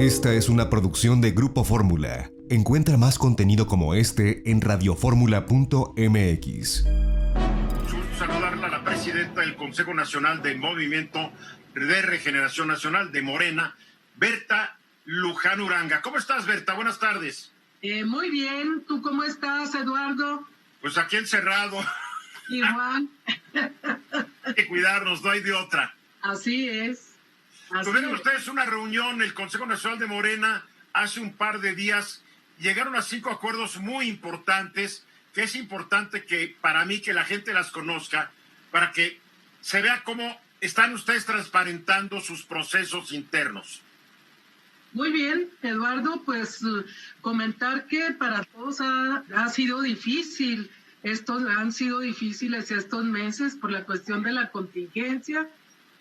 Esta es una producción de Grupo Fórmula. Encuentra más contenido como este en radioformula.mx. Saludarla a la presidenta del Consejo Nacional del Movimiento de Regeneración Nacional de Morena, Berta Luján Uranga. ¿Cómo estás, Berta? Buenas tardes. Muy bien. ¿Tú cómo estás, Eduardo? Pues aquí encerrado. Igual. Hay que cuidarnos, no hay de otra. Así es. Tuvieron ustedes una reunión, el Consejo Nacional de Morena, hace un par de días. Llegaron a 5 acuerdos muy importantes, que es importante que para mí que la gente las conozca, para que se vea cómo están ustedes transparentando sus procesos internos. Muy bien, Eduardo, pues comentar que para todos ha sido difícil. Han sido difíciles estos meses por la cuestión de la contingencia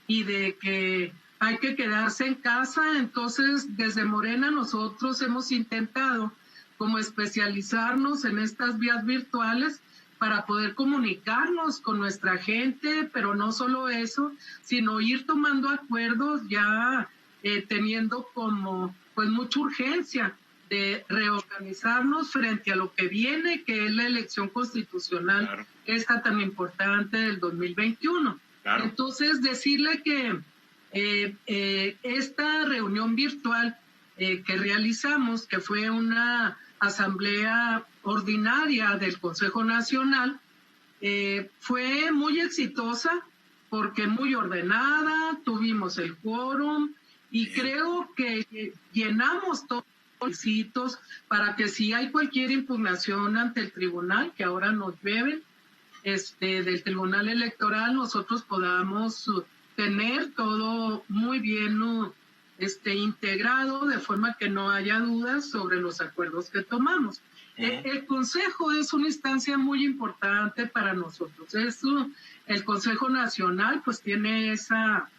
y de que hay que quedarse en casa. Entonces, desde Morena nosotros hemos intentado como especializarnos en estas vías virtuales para poder comunicarnos con nuestra gente, pero no solo eso, sino ir tomando acuerdos ya teniendo como pues mucha urgencia de reorganizarnos frente a lo que viene, que es la elección constitucional, claro, esta tan importante del 2021. Claro. Entonces, decirle que esta reunión virtual que realizamos, que fue una asamblea ordinaria del Consejo Nacional, fue muy exitosa porque muy ordenada, tuvimos el quórum y creo que llenamos todos los requisitos para que si hay cualquier impugnación ante el tribunal, que ahora nos deben, del Tribunal Electoral, nosotros podamos tener todo muy bien integrado, de forma que no haya dudas sobre los acuerdos que tomamos. El Consejo es una instancia muy importante para nosotros. El Consejo Nacional pues tiene esa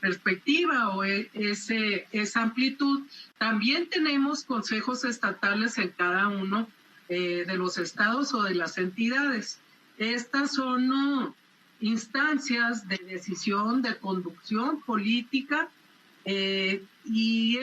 perspectiva o esa amplitud. También tenemos consejos estatales en cada uno de los estados o de las entidades. Estas son instancias de decisión, de conducción política, y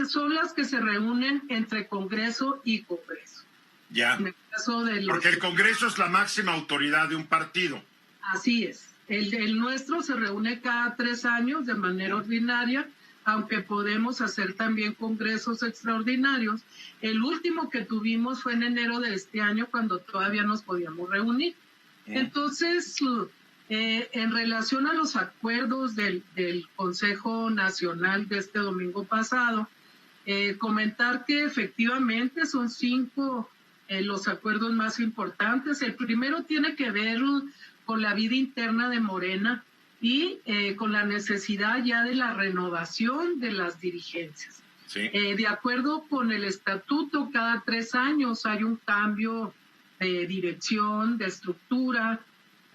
son las que se reúnen entre Congreso y Congreso. Ya, en el caso de porque el Congreso es la máxima autoridad de un partido. Así es. El nuestro se reúne cada 3 años de manera ordinaria, aunque podemos hacer también congresos extraordinarios. El último que tuvimos fue en enero de este año, cuando todavía nos podíamos reunir. Entonces, en relación a los acuerdos del Consejo Nacional de este domingo pasado, comentar que efectivamente son 5 los acuerdos más importantes. El primero tiene que ver con la vida interna de Morena y con la necesidad ya de la renovación de las dirigencias. Sí. De acuerdo con el estatuto, cada 3 años hay un cambio de dirección, de estructura,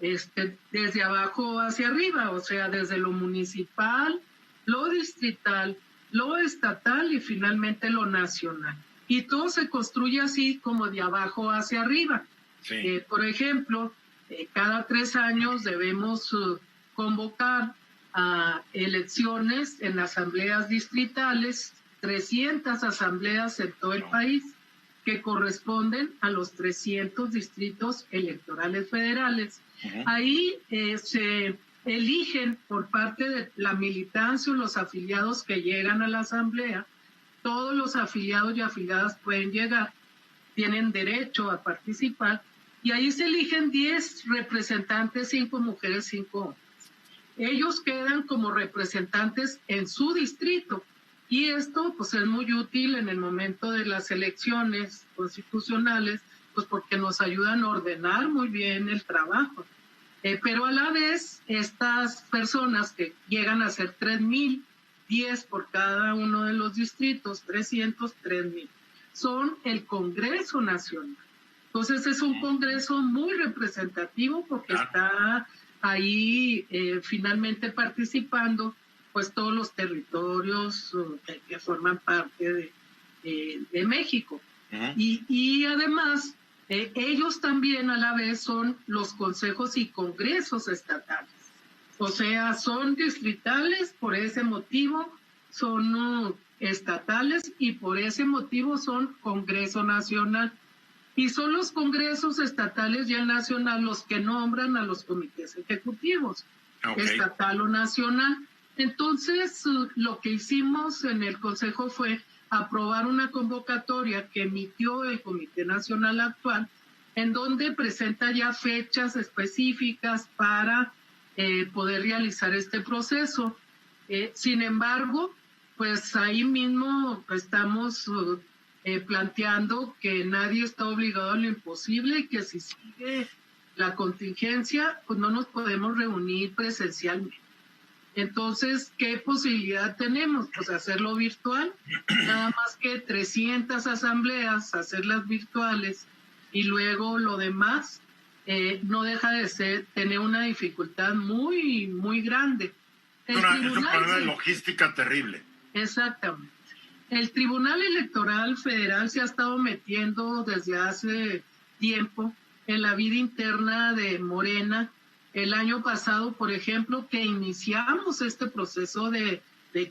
desde abajo hacia arriba, o sea, desde lo municipal, lo distrital, lo estatal y finalmente lo nacional. Y todo se construye así como de abajo hacia arriba. Sí. Por ejemplo, cada 3 años debemos convocar a elecciones en asambleas distritales, 300 asambleas en todo el país, que corresponden a los 300 distritos electorales federales. Ahí se eligen por parte de la militancia o los afiliados que llegan a la asamblea. Todos los afiliados y afiliadas pueden llegar, tienen derecho a participar, y ahí se eligen 10 representantes, 5 mujeres, 5 hombres. Ellos quedan como representantes en su distrito, y esto pues es muy útil en el momento de las elecciones constitucionales, pues porque nos ayudan a ordenar muy bien el trabajo. Pero a la vez, estas personas que llegan a ser 3,000, 10 por cada uno de los distritos, 300, 3,000, son el Congreso Nacional. Entonces es un Congreso muy representativo porque está ahí finalmente participando pues todos los territorios que forman parte de México. Y además, ellos también a la vez son los consejos y congresos estatales. O sea, son distritales por ese motivo, son estatales y por ese motivo son Congreso Nacional. Y son los congresos estatales y el nacional los que nombran a los comités ejecutivos, estatal o nacional. Entonces, lo que hicimos en el Consejo fue aprobar una convocatoria que emitió el Comité Nacional actual, en donde presenta ya fechas específicas para poder realizar este proceso. Sin embargo, pues ahí mismo estamos planteando que nadie está obligado a lo imposible y que si sigue la contingencia, pues no nos podemos reunir presencialmente. Entonces, ¿qué posibilidad tenemos? Pues hacerlo virtual, nada más que 300 asambleas, hacerlas virtuales, y luego lo demás no deja de tener una dificultad muy, muy grande. Es un problema de logística terrible. Exactamente. El Tribunal Electoral Federal se ha estado metiendo desde hace tiempo en la vida interna de Morena. El año pasado, por ejemplo, que iniciamos este proceso de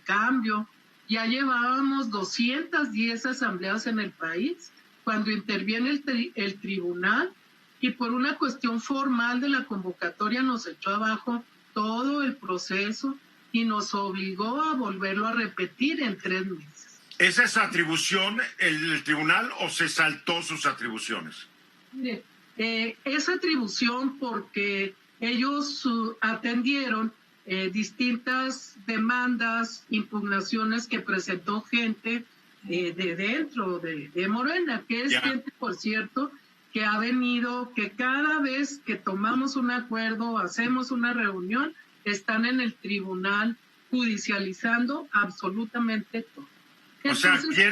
cambio, ya llevábamos 210 asambleas en el país cuando interviene el tribunal, y por una cuestión formal de la convocatoria nos echó abajo todo el proceso y nos obligó a volverlo a repetir en 3 meses. ¿Esa es atribución el tribunal o se saltó sus atribuciones? Mire, esa atribución porque ellos atendieron distintas demandas, impugnaciones que presentó gente de dentro de Morena, que es gente, por cierto, que ha venido, que cada vez que tomamos un acuerdo, hacemos una reunión, están en el tribunal judicializando absolutamente todo. Entonces, o sea,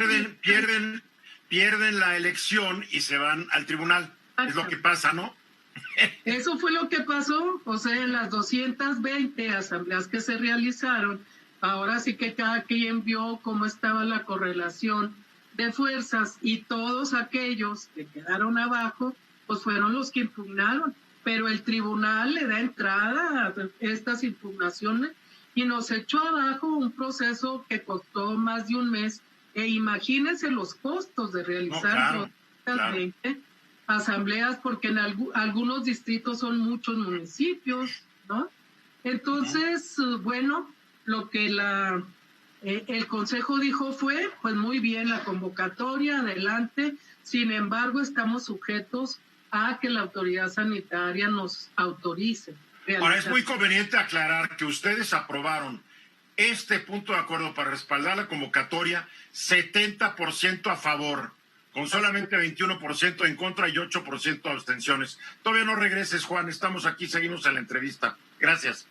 pierden la elección y se van al tribunal. Es lo que pasa, ¿no? Eso fue lo que pasó, o sea, en las 220 asambleas que se realizaron, ahora sí que cada quien vio cómo estaba la correlación de fuerzas, y todos aquellos que quedaron abajo, pues fueron los que impugnaron, pero el tribunal le da entrada a estas impugnaciones y nos echó abajo un proceso que costó más de un mes, e imagínense los costos de realizar 220 asambleas, porque en algunos distritos son muchos municipios, ¿no? Entonces, bueno, lo que el Consejo dijo fue, pues muy bien, la convocatoria, adelante, sin embargo, estamos sujetos a que la autoridad sanitaria nos autorice. Ahora, es muy conveniente aclarar que ustedes aprobaron este punto de acuerdo para respaldar la convocatoria, 70% a favor, con solamente 21% en contra y 8% de abstenciones. Todavía no regreses, Juan, estamos aquí, seguimos en la entrevista. Gracias.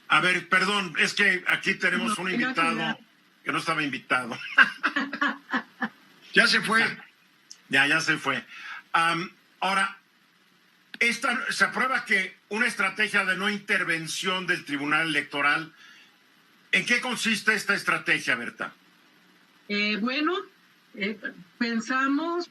A ver, perdón, es que aquí tenemos un invitado que no estaba invitado. Ya se fue. Ya se fue. Ahora, se aprueba que una estrategia de no intervención del Tribunal Electoral. ¿En qué consiste esta estrategia, Berta? Bueno, pensamos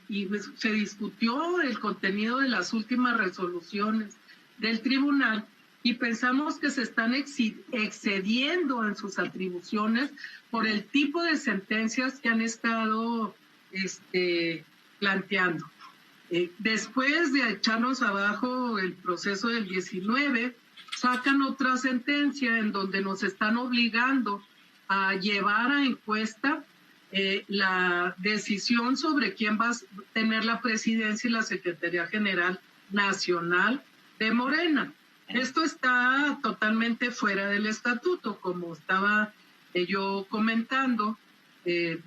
y se discutió el contenido de las últimas resoluciones del tribunal, y pensamos que se están excediendo en sus atribuciones por el tipo de sentencias que han estado planteando. Después de echarnos abajo el proceso del 19, sacan otra sentencia en donde nos están obligando a llevar a encuesta la decisión sobre quién va a tener la presidencia y la Secretaría General Nacional de Morena. Esto está totalmente fuera del estatuto, como estaba yo comentando. El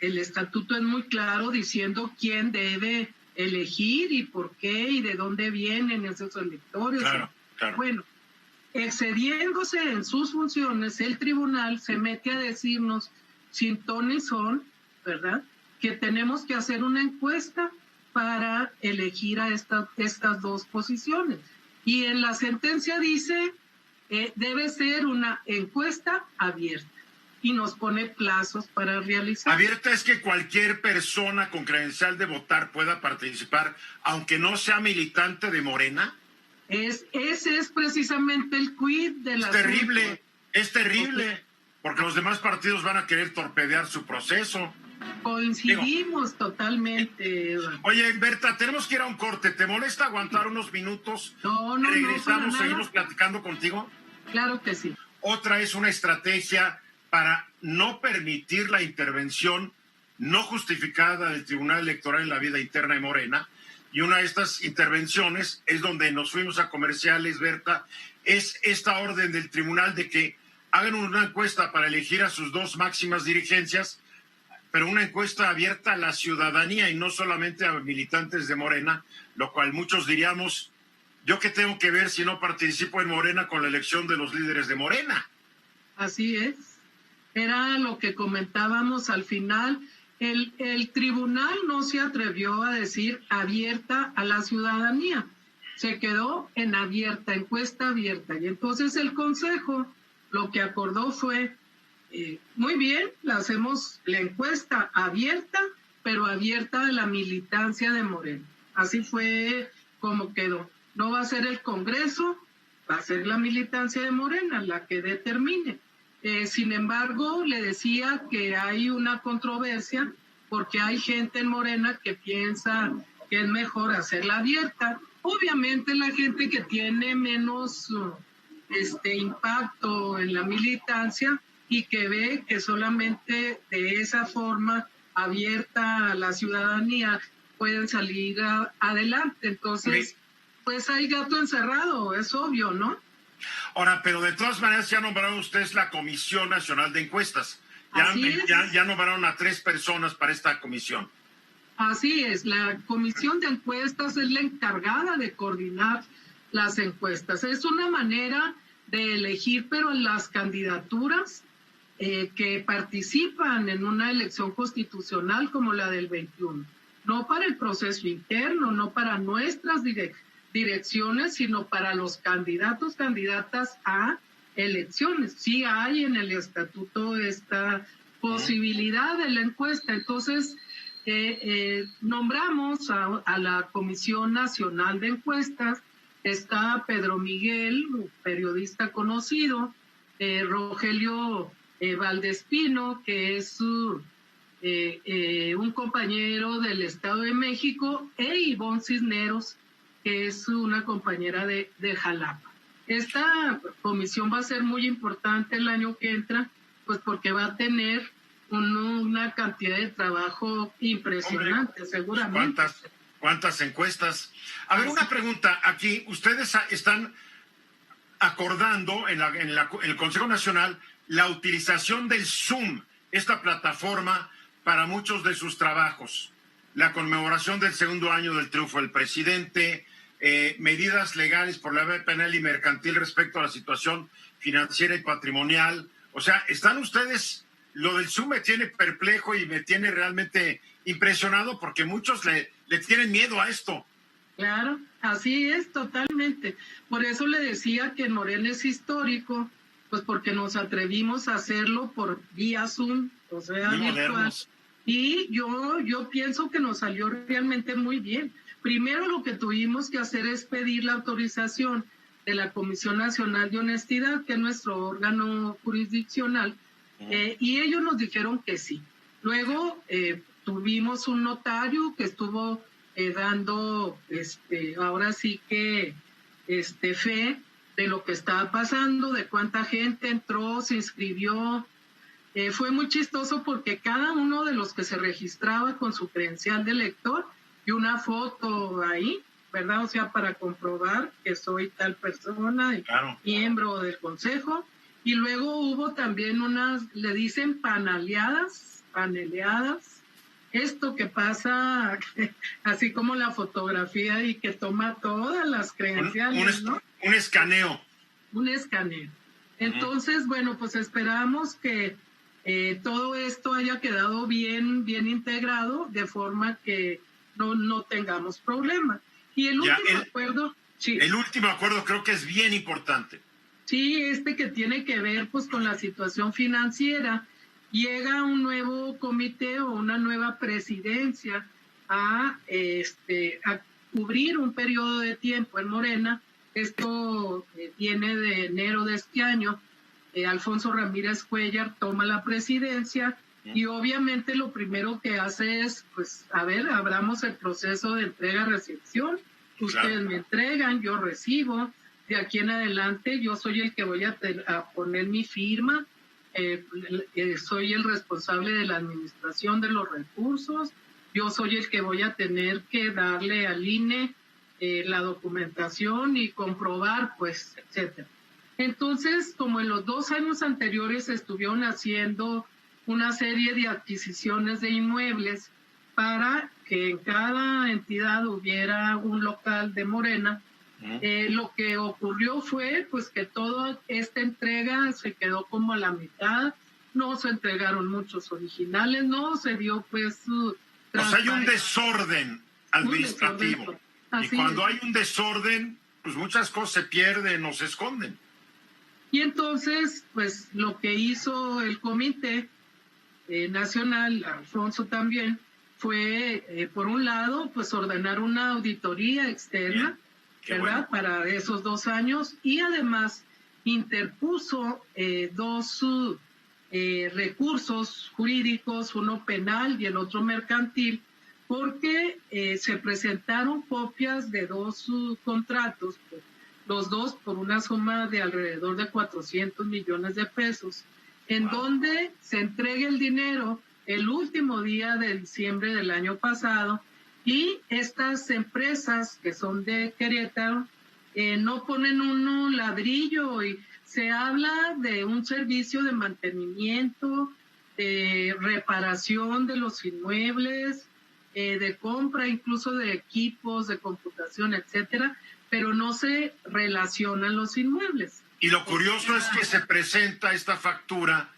estatuto es muy claro diciendo quién debe elegir y por qué y de dónde vienen esos electores. Claro. Bueno, excediéndose en sus funciones, el tribunal se mete a decirnos sin ton ni son, ¿verdad?, que tenemos que hacer una encuesta para elegir a estas dos posiciones. Y en la sentencia dice, debe ser una encuesta abierta, y nos pone plazos para realizar. Abierta es que cualquier persona con credencial de votar pueda participar, aunque no sea militante de Morena. Ese es precisamente el quid del asunto. Es terrible, porque los demás partidos van a querer torpedear su proceso. Coincidimos totalmente. Oye, Berta, tenemos que ir a un corte. ¿Te molesta aguantar unos minutos? No, regresamos, no, seguimos platicando contigo. Claro que sí. Otra es una estrategia para no permitir la intervención no justificada del Tribunal Electoral en la vida interna de Morena. Y una de estas intervenciones es donde nos fuimos a comerciales, Berta, es esta orden del tribunal de que hagan una encuesta para elegir a sus dos máximas dirigencias, pero una encuesta abierta a la ciudadanía y no solamente a militantes de Morena, lo cual muchos diríamos, ¿yo qué tengo que ver si no participo en Morena con la elección de los líderes de Morena? Así es. Era lo que comentábamos al final. El tribunal no se atrevió a decir abierta a la ciudadanía. Se quedó en abierta, encuesta abierta. Y entonces el Consejo lo que acordó fue, muy bien, la hacemos la encuesta abierta, pero abierta a la militancia de Morena. Así fue como quedó. No va a ser el Congreso, va a ser la militancia de Morena la que determine. Sin embargo, le decía que hay una controversia porque hay gente en Morena que piensa que es mejor hacerla abierta. Obviamente la gente que tiene menos impacto en la militancia y que ve que solamente de esa forma abierta a la ciudadanía pueden salir adelante. Entonces, pues hay gato encerrado, es obvio, ¿no? Ahora, pero de todas maneras ya nombraron ustedes la Comisión Nacional de Encuestas. Ya nombraron a 3 personas para esta comisión. Así es, la Comisión de Encuestas es la encargada de coordinar las encuestas. Es una manera de elegir, pero las candidaturas que participan en una elección constitucional como la del 21. No para el proceso interno, no para nuestras direcciones, sino para los candidatos, candidatas a elecciones. Sí hay en el estatuto esta posibilidad de la encuesta. Entonces, nombramos a la Comisión Nacional de Encuestas. Está Pedro Miguel, un periodista conocido, Rogelio Valdespino, que es un compañero del Estado de México, e Ivonne Cisneros, que es una compañera de Jalapa. Esta comisión va a ser muy importante el año que entra, pues porque va a tener una cantidad de trabajo impresionante. Hombre, seguramente. ¿Cuántas encuestas? A ver, una pregunta. Aquí, ustedes están acordando en el Consejo Nacional la utilización del Zoom, esta plataforma, para muchos de sus trabajos. La conmemoración del 2º año del triunfo del presidente, medidas legales por la vía penal y mercantil respecto a la situación financiera y patrimonial. O sea, están ustedes, lo del Zoom me tiene perplejo y me tiene realmente impresionado porque muchos le tienen miedo a esto. Claro, así es, totalmente. Por eso le decía que en Morena es histórico, pues porque nos atrevimos a hacerlo por vía Zoom, o sea, virtual. Modernos. Y yo pienso que nos salió realmente muy bien. Primero lo que tuvimos que hacer es pedir la autorización de la Comisión Nacional de Honestidad, que es nuestro órgano jurisdiccional, y ellos nos dijeron que sí. Luego tuvimos un notario que estuvo dando, ahora sí que, fe de lo que estaba pasando, de cuánta gente entró, se inscribió. Fue muy chistoso porque cada uno de los que se registraba con su credencial de elector y una foto ahí, ¿verdad? O sea, para comprobar que soy tal persona, claro, miembro del consejo. Y luego hubo también unas, le dicen paneleadas, esto que pasa así como la fotografía y que toma todas las credenciales, ¿no? Un escaneo. Un escaneo. Entonces, bueno, pues esperamos que todo esto haya quedado bien integrado de forma que no tengamos problemas. Y el último acuerdo... Sí. El último acuerdo creo que es bien importante. Sí, que tiene que ver pues con la situación financiera. Llega un nuevo comité o una nueva presidencia a cubrir un periodo de tiempo en Morena Esto viene de enero de este año. Alfonso Ramírez Cuellar toma la presidencia y obviamente lo primero que hace es, pues, a ver, abramos el proceso de entrega-recepción. Ustedes me entregan, yo recibo. De aquí en adelante yo soy el que voy a poner mi firma. Soy el responsable de la administración de los recursos. Yo soy el que voy a tener que darle al INE la documentación y comprobar, pues, etcétera. Entonces, como en los 2 años anteriores estuvieron haciendo una serie de adquisiciones de inmuebles para que en cada entidad hubiera un local de Morena, lo que ocurrió fue pues que toda esta entrega se quedó como a la mitad, no se entregaron muchos originales, no se dio pues su... O sea, hay un desorden administrativo. Y cuando hay un desorden, pues muchas cosas se pierden o se esconden. Y entonces, pues lo que hizo el Comité Nacional, Alfonso también, fue, por un lado, pues ordenar una auditoría externa, ¿verdad? Bueno. Para esos 2 años, y además interpuso 2 recursos jurídicos, uno penal y el otro mercantil, porque se presentaron copias de 2 contratos, los 2 por una suma de alrededor de 400 millones de pesos, en donde se entrega el dinero el último día de diciembre del año pasado, y estas empresas que son de Querétaro no ponen un ladrillo, y se habla de un servicio de mantenimiento, de reparación de los inmuebles, de compra incluso de equipos de computación, etcétera, pero no se relacionan los inmuebles. Y lo curioso es que se presenta esta factura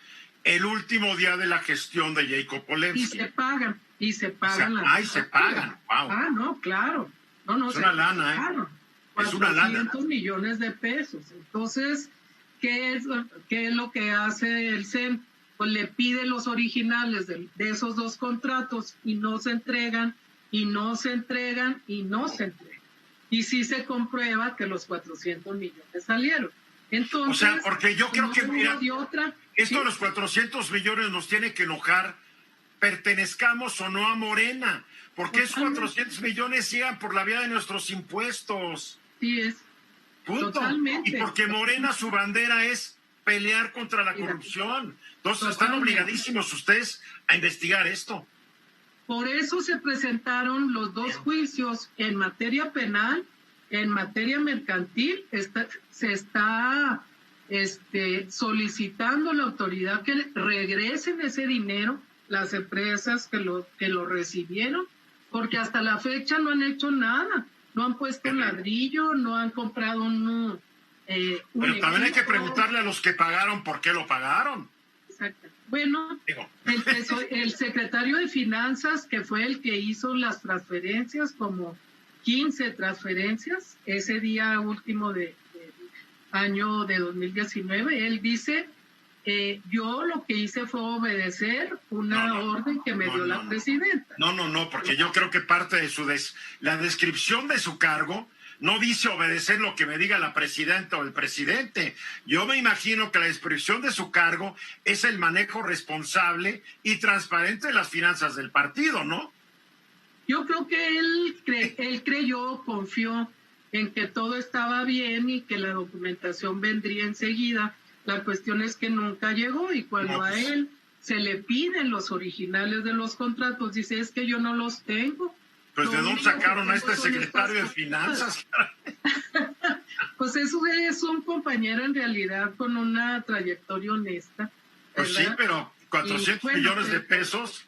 el último día de la gestión de Jacob Polensky. Y se pagan. O sea, se pagan, wow. Ah, no, claro. No, es una lana, ¿eh? Es una lana. 400 millones de pesos. Entonces, ¿qué es lo que hace el CEN? Pues le pide los originales de esos 2 contratos y no se entregan, y no se entregan, y no se entregan. Y sí se comprueba que los 400 millones salieron. Entonces, o sea, porque yo creo que, mira, esto de ¿sí? los 400 millones nos tiene que enojar, pertenezcamos o no a Morena, porque esos 400 millones llegan por la vía de nuestros impuestos. Sí es. Punto. Totalmente. Y porque Morena, su bandera es pelear contra la corrupción. Entonces están obligadísimos ustedes a investigar esto. Por eso se presentaron los 2 juicios en materia penal, en materia mercantil. Se está solicitando a la autoridad que regresen ese dinero, las empresas que lo recibieron, porque hasta la fecha no han hecho nada, no han puesto un ladrillo, no han comprado un pero también hay que preguntarle a los que pagaron por qué lo pagaron. Exacto. Bueno, el secretario de Finanzas, que fue el que hizo las transferencias, como 15 transferencias, ese día último de año de 2019, él dice, yo lo que hice fue obedecer una orden que me dio la presidenta. No, porque yo creo que parte de la descripción de su cargo no dice obedecer lo que me diga la presidenta o el presidente. Yo me imagino que la descripción de su cargo es el manejo responsable y transparente de las finanzas del partido, ¿no? Yo creo que él confió en que todo estaba bien y que la documentación vendría enseguida. La cuestión es que nunca llegó, y cuando a él se le piden los originales de los contratos, dice, es que yo no los tengo. Pues ¿de dónde sacaron a este secretario de Finanzas? Pues eso es un compañero en realidad con una trayectoria honesta. Pues sí, pero 400 millones de pesos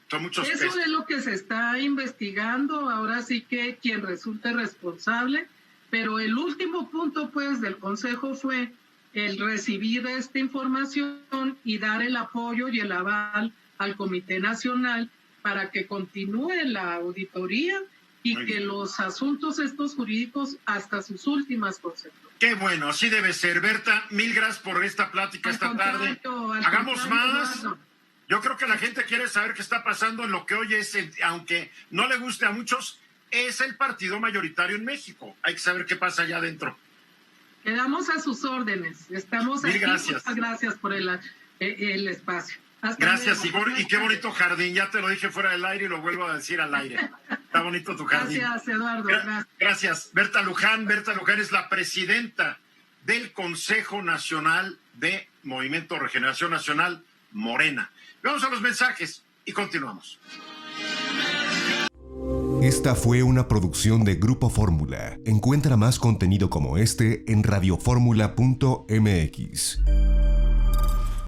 son muchos pesos. Eso es lo que se está investigando. Ahora sí que quien resulte responsable, pero el último punto pues del Consejo fue el recibir esta información y dar el apoyo y el aval al Comité Nacional para que continúe la auditoría y que los asuntos estos jurídicos hasta sus últimas consecuencias. Qué bueno, así debe ser. Berta, mil gracias por esta plática esta tarde. Hagamos más. Yo creo que la gente quiere saber qué está pasando en lo que hoy es, aunque no le guste a muchos, es el partido mayoritario en México. Hay que saber qué pasa allá adentro. Quedamos a sus órdenes. Estamos Mil aquí. gracias. Muchas gracias por el espacio. Hasta Gracias, luego. Igor. Y qué bonito jardín. Ya te lo dije fuera del aire y lo vuelvo a decir al aire. Está bonito tu jardín. Gracias, Eduardo. Gracias. Gracias. Berta Luján. Berta Luján es la presidenta del Consejo Nacional de Movimiento Regeneración Nacional, Morena. Vamos a los mensajes y continuamos. Esta fue una producción de Grupo Fórmula. Encuentra más contenido como este en radioformula.mx.